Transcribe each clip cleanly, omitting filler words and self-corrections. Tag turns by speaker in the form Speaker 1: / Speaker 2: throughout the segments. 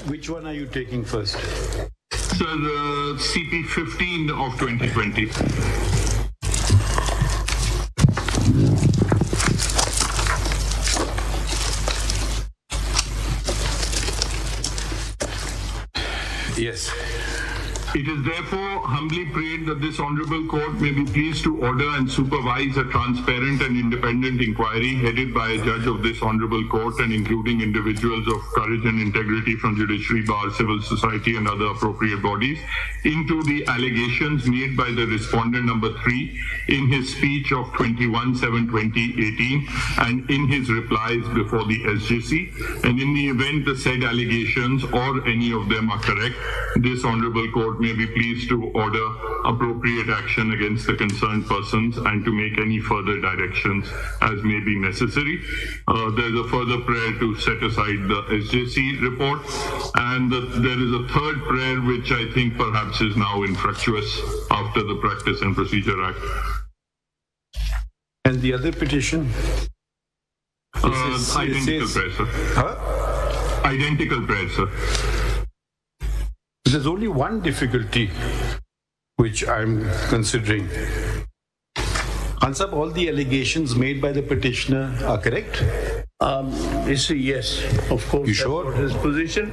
Speaker 1: which one are you taking first?
Speaker 2: Sir, CP 15 of 2020.
Speaker 1: Yes.
Speaker 2: It is therefore humbly prayed that this honorable court may be pleased to order and supervise a transparent and independent inquiry headed by a judge of this honorable court and including individuals of courage and integrity from judiciary, bar, civil society and other appropriate bodies into the allegations made by the respondent number 3 in his speech of 21/7/2018 and in his replies before the SJC. And in the event the said allegations or any of them are correct, this honorable court may be pleased to order appropriate action against the concerned persons and to make any further directions as may be necessary. There's a further prayer to set aside the SJC report, and there is a third prayer which I think perhaps is now infructuous after the Practice and Procedure Act.
Speaker 1: And the other petition?
Speaker 2: Identical prayer, sir.
Speaker 1: Huh?
Speaker 2: Identical prayer, sir.
Speaker 1: There's only one difficulty which I'm considering. Ansab, all the allegations made by the petitioner are correct?
Speaker 3: Yes, of course.
Speaker 1: You sure?
Speaker 3: His position.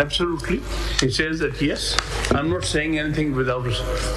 Speaker 3: Absolutely. He says that yes. I'm not saying anything without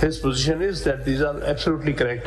Speaker 3: his position is, that these are absolutely correct.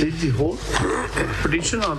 Speaker 3: Is the whole petition on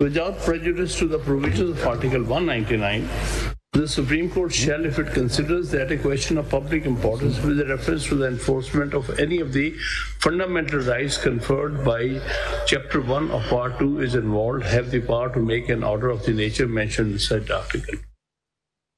Speaker 3: Without prejudice to the provisions of Article 199, the Supreme Court shall, if it considers that a question of public importance with reference to the enforcement of any of the fundamental rights conferred by Chapter 1 of Part 2 is involved, have the power to make an order of the nature mentioned in said article.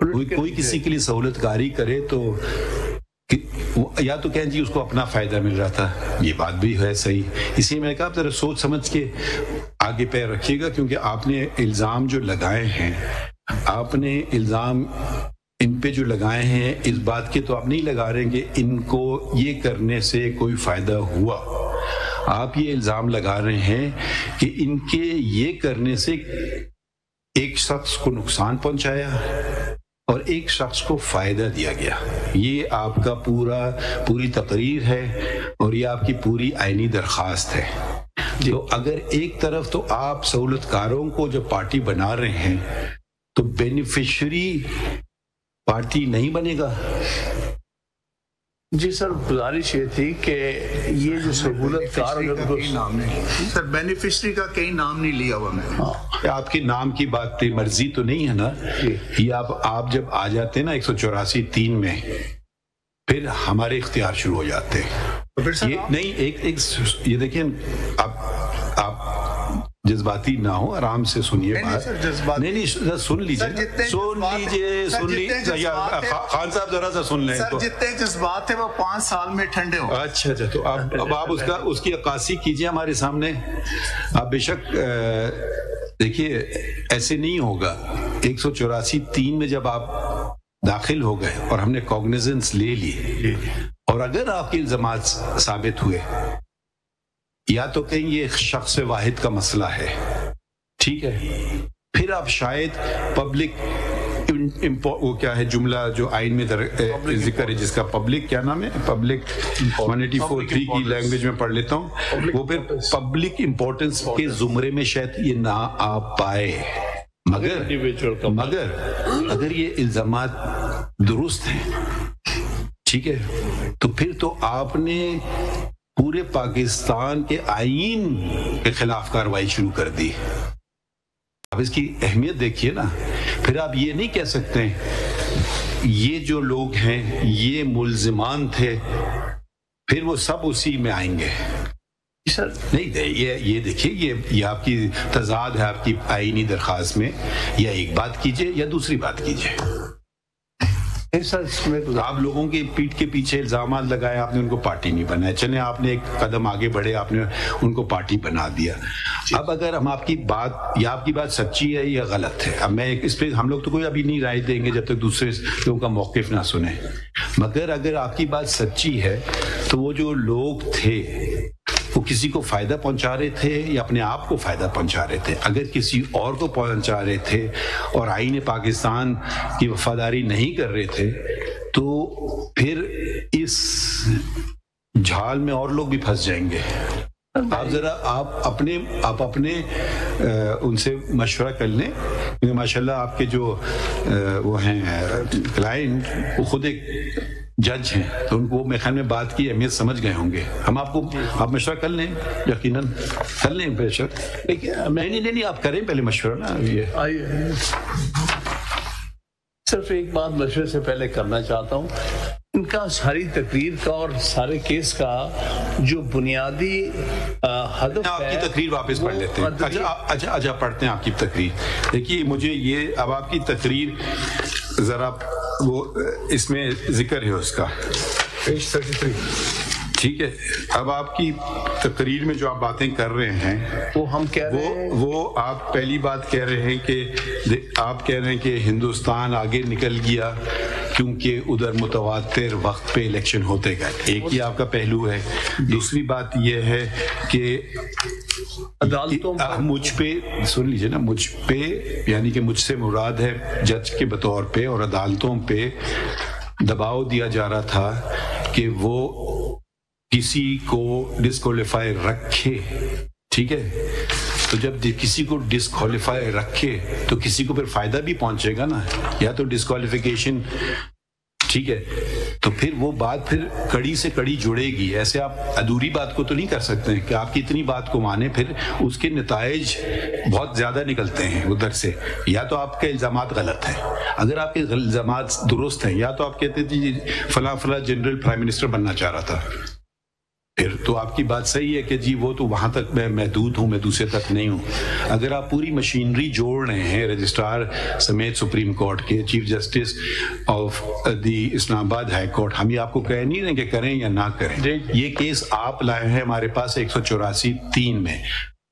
Speaker 1: کوئی کسی کے لیے سہولت کاری کرے تو یا تو کہیں جی اس کو اپنا فائدہ مل رہا تھا، یہ بات بھی ہے صحیح. اسی میں نے کہا آپ ذرا سوچ سمجھ کے آگے پیر رکھیے گا، کیونکہ آپ نے الزام جو لگائے ہیں، آپ نے الزام ان پہ جو لگائے ہیں اس بات کے تو آپ نہیں لگا رہے ہیں کہ ان کو یہ کرنے سے کوئی فائدہ ہوا. آپ یہ الزام لگا رہے ہیں کہ ان کے یہ کرنے سے ایک شخص کو نقصان پہنچایا اور ایک شخص کو فائدہ دیا گیا. یہ آپ کا پوری تقریر ہے اور یہ آپ کی پوری آئینی درخواست ہے. تو اگر ایک طرف تو آپ سہولت کاروں کو جب پارٹی بنا رہے ہیں تو بینیفیشری پارٹی نہیں بنے گا.
Speaker 3: جی سر، گزارش یہ تھی کہ یہ جو سہولت کار
Speaker 4: نام نہیں سر، بینیفیشری کا کہیں نام نہیں لیا ہوا میں نے.
Speaker 1: آپ کے نام کی بات مرضی تو نہیں ہے نا. یہ آپ جب آ جاتے ہیں نا 184(3) میں، پھر ہمارے اختیار شروع ہو جاتے ہیں. یہ نہیں، یہ دیکھیں، آپ جذباتی نہ ہو، آرام سے سنیے بات. نہیں سن لیجیے خان صاحب ذرا سا سن لیں.
Speaker 4: جتنے جذبات ہیں وہ 5 سال میں ٹھنڈے ہو.
Speaker 1: اچھا تو اب آپ اس کی عکاسی کیجیے ہمارے سامنے. آپ بے شک دیکھیے ایسے نہیں ہوگا. 184(3) میں جب آپ داخل ہو گئے اور ہم نے کوگنیزنس لے لی، اور اگر آپ کے الزامات ثابت ہوئے، یا تو کہیں یہ شخص واحد کا مسئلہ ہے، ٹھیک ہے، پھر آپ شاید پبلک وہ کیا ہے جملہ جو آئین میں ذکر ہے، جس کا پبلک کیا نام ہے، پبلک 184(3) کی لینگویج میں پڑھ لیتا ہوں، وہ پھر پبلک امپورٹنس کے زمرے میں شاید یہ نہ آ پائے. مگر اگر یہ الزامات درست ہیں، ٹھیک ہے، تو پھر تو آپ نے پورے پاکستان کے آئین کے خلاف کارروائی شروع کر دی. اب اس کی اہمیت دیکھیے نا. پھر آپ یہ نہیں کہہ سکتے یہ جو لوگ ہیں یہ ملزمان تھے، پھر وہ سب اسی میں آئیں گے. نہیں، یہ دیکھیے، یہ آپ کی تضاد ہے آپ کی آئینی درخواست میں. یا ایک بات کیجئے یا دوسری بات کیجئے. آپ لوگوں کے پیٹھ کے پیچھے الزامات لگائے، آپ نے ان کو پارٹی نہیں بنایا. چلیں آپ نے ایک قدم آگے بڑھے، آپ نے ان کو پارٹی بنا دیا. اب اگر ہم آپ کی بات سچی ہے یا غلط ہے، اب میں اس پہ ہم لوگ تو کوئی ابھی نہیں رائے دیں گے جب تک دوسرے لوگوں کا موقف نہ سنیں. مگر اگر آپ کی بات سچی ہے تو وہ جو لوگ تھے وہ کسی کو فائدہ پہنچا رہے تھے یا اپنے آپ کو فائدہ پہنچا رہے تھے؟ اگر کسی اور کو پہنچا رہے تھے اور آئین پاکستان کی وفاداری نہیں کر رہے تھے، تو پھر اس جھال میں اور لوگ بھی پھنس جائیں گے. آپ ذرا آپ اپنے ان سے مشورہ کر لیں، کیونکہ ماشاءاللہ آپ کے جو وہ ہیں کلائنٹ، وہ خود ایک جج ہیں، تو ان کو میرے خیال میں بات کی اہمیت سمجھ گئے ہوں گے. آپ مشورہ کر لیں، یقیناً کر لیں بے شک. نہیں آپ کریں پہلے مشورہ نا. یہ
Speaker 3: صرف ایک بات مشورے سے پہلے کرنا چاہتا ہوں. ان کا ساری تقریر کا اور سارے کیس کا جو بنیادی ہدف
Speaker 1: آپ کی تقریر واپس پڑھ لیتے ہیں. اچھا پڑھتے ہیں آپ کی تقریر. دیکھیے مجھے یہ اب آپ کی تقریر ذرا وہ اس میں ذکر ہے اس کا پیج 33، ٹھیک ہے. اب آپ کی تقریر میں جو آپ باتیں کر رہے ہیں
Speaker 3: وہ ہم کہہ رہے ہیں،
Speaker 1: وہ آپ پہلی بات کہہ رہے ہیں کہ آپ کہہ رہے ہیں کہ ہندوستان آگے نکل گیا کیونکہ ادھر متواتر وقت پہ الیکشن ہوتے گئے. ایک ہی آپ کا پہلو ہے. دوسری بات یہ ہے کہ عدالتوں مجھ پہ سن لیجیے نا، مجھ پہ یعنی کہ مجھ سے مراد ہے جج کے بطور پہ، اور عدالتوں پہ دباؤ دیا جا رہا تھا کہ وہ کسی کو ڈسکوالیفائی رکھے. ٹھیک ہے، تو جب کسی کو ڈسکوالیفائی رکھے تو کسی کو پھر فائدہ بھی پہنچے گا نا، یا تو ڈسکوالیفیکیشن، ٹھیک ہے، تو پھر وہ بات پھر کڑی سے کڑی جڑے گی. ایسے آپ ادھوری بات کو تو نہیں کر سکتے کہ آپ کی اتنی بات کو مانیں، پھر اس کے نتائج بہت زیادہ نکلتے ہیں ادھر سے. یا تو آپ کے الزامات غلط ہیں، اگر آپ کے الزامات درست ہیں، یا تو آپ کہتے تھے فلاں جنرل پرائم منسٹر بننا چاہ رہا تھا، پھر تو آپ کی بات صحیح ہے کہ جی وہ تو وہاں تک میں محدود ہوں، میں دوسرے تک نہیں ہوں. اگر آپ پوری مشینری جوڑ رہے ہیں رجسٹرار سمیت سپریم کورٹ کے، چیف جسٹس آف دی اسلام آباد ہائی کورٹ، ہم یہ آپ کو کہہ نہیں رہے کہ کریں یا نہ کریں. یہ کیس آپ لائے ہیں ہمارے پاس 184(3) میں.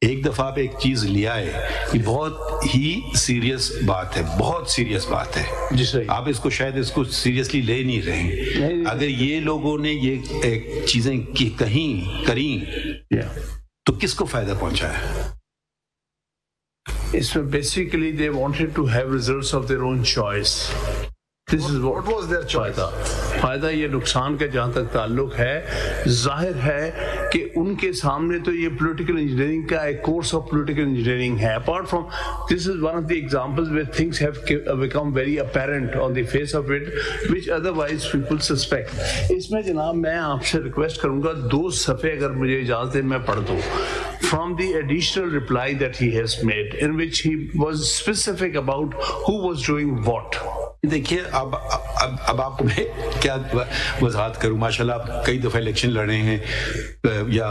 Speaker 1: ایک دفعہ آپ ایک چیز لے آئے، یہ بہت ہی سیریس بات ہے، بہت سیریس بات ہے.
Speaker 3: جی صحیح.
Speaker 1: آپ اس کو شاید اس کو سیریسلی لے نہیں رہے ہیں. اگر یہ لوگوں نے یہ چیزیں کہیں کریں تو کس کو فائدہ پہنچا ہے؟
Speaker 3: اس میں basically they wanted to have results of their own choice. This is what was their choice. فائدہ یہ نقصان کا جہاں تک تعلق ہے، ظاہر ہے کہ ان کے سامنے تو یہ پولیٹیکل انجینئرنگ کا ایک کورس آف پولیٹیکل انجینئرنگ ہے. Apart from this is one of the examples where things have become very apparent on the face of it which otherwise people suspect. اس میں جناب میں آپ سے ریکویسٹ کروں گا 2 صفحے اگر مجھے اجازت ہے میں پڑھ دوں from the additional reply that he has made in which he was specific about who was doing what.
Speaker 1: دیکھیے اب آپ کو میں کیا وضاحت کروں. ماشاءاللہ آپ کئی دفعہ الیکشن لڑے ہیں یا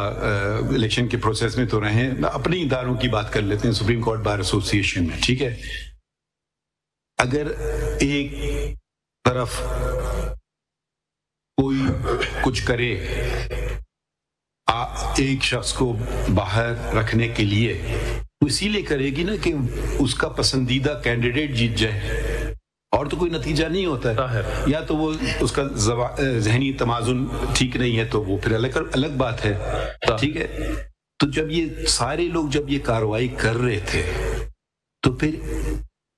Speaker 1: الیکشن کے پروسیس میں تو رہے ہیں. اپنے اداروں کی بات کر لیتے ہیں، سپریم کورٹ بار ایسوسی ایشن میں. ٹھیک ہے، اگر ایک طرف کوئی کچھ کرے ایک شخص کو باہر رکھنے کے لیے، وہ اسی لیے کرے گی نا کہ اس کا پسندیدہ کینڈیڈیٹ جیت جائے، اور تو کوئی نتیجہ نہیں ہوتا ہے. یا تو وہ اس کا ذہنی توازن ٹھیک نہیں ہے تو وہ پھر الگ بات ہے. ٹھیک ہے، تو جب یہ سارے لوگ جب یہ کارروائی کر رہے تھے تو پھر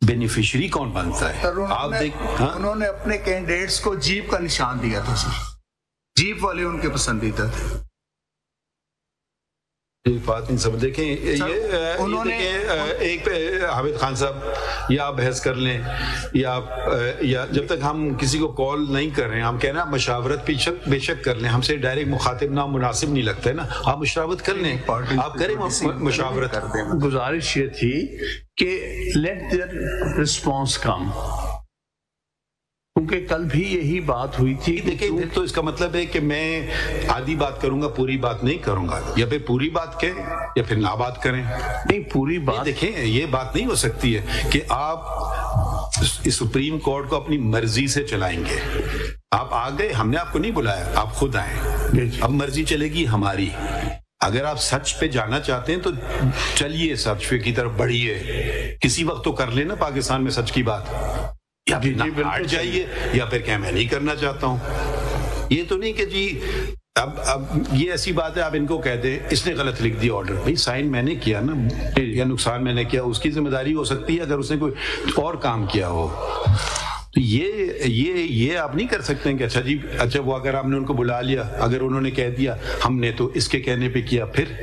Speaker 1: بینیفیشری کون بنتا ہے؟ آپ
Speaker 4: انہوں نے اپنے کینڈیڈیٹس کو جیپ کا نشان دیا تھا سر، جیپ والے ان کے پسندیدہ تھے.
Speaker 1: بات نہیں سمجھ. دیکھیں یہ ایک حامد خان صاحب، یا آپ بحث کر لیں یا جب تک ہم کسی کو کال نہیں کر رہے ہیں، ہم کہنا مشاورت بے شک کر لیں، ہم سے ڈائریکٹ مخاطب نہ مناسب نہیں لگتا ہے نا. آپ مشاورت کر لیں، آپ کریں مشاورت.
Speaker 3: گزارش یہ تھی کہ لیٹ دیئر رسپانس کم، کیونکہ کل بھی یہی بات ہوئی تھی.
Speaker 1: دیکھیں تو اس کا مطلب ہے کہ میں آدھی بات کروں گا، پوری بات نہیں کروں گا، یا پھر پوری بات کہیں یا پھر نہ بات کریں.
Speaker 3: نہیں، پوری بات.
Speaker 1: دیکھیں یہ بات نہیں ہو سکتی ہے کہ آپ اس سپریم کورٹ کو اپنی مرضی سے چلائیں گے. آپ آ گئے، ہم نے آپ کو نہیں بلایا، آپ خود آئے. اب مرضی چلے گی ہماری. اگر آپ سچ پہ جانا چاہتے ہیں تو چلیے سچ پہ کی طرف بڑھیے. کسی وقت تو کر لینا پاکستان میں سچ کی بات، یا پھر ہٹ جائیے، یا پھر کہ میں نہیں کرنا چاہتا ہوں. یہ تو نہیں کہ جی اب یہ ایسی بات ہے آپ ان کو کہہ دیں اس نے غلط لکھ دیا آرڈر. بھائی سائن میں نے کیا نا، یا نقصان میں نے کیا، اس کی ذمہ داری ہو سکتی ہے اگر اس نے کوئی اور کام کیا ہو. تو یہ آپ نہیں کر سکتے ہیں کہ اچھا وہ اگر آپ نے ان کو بلا لیا، اگر انہوں نے کہہ دیا ہم نے تو اس کے کہنے پہ کیا، پھر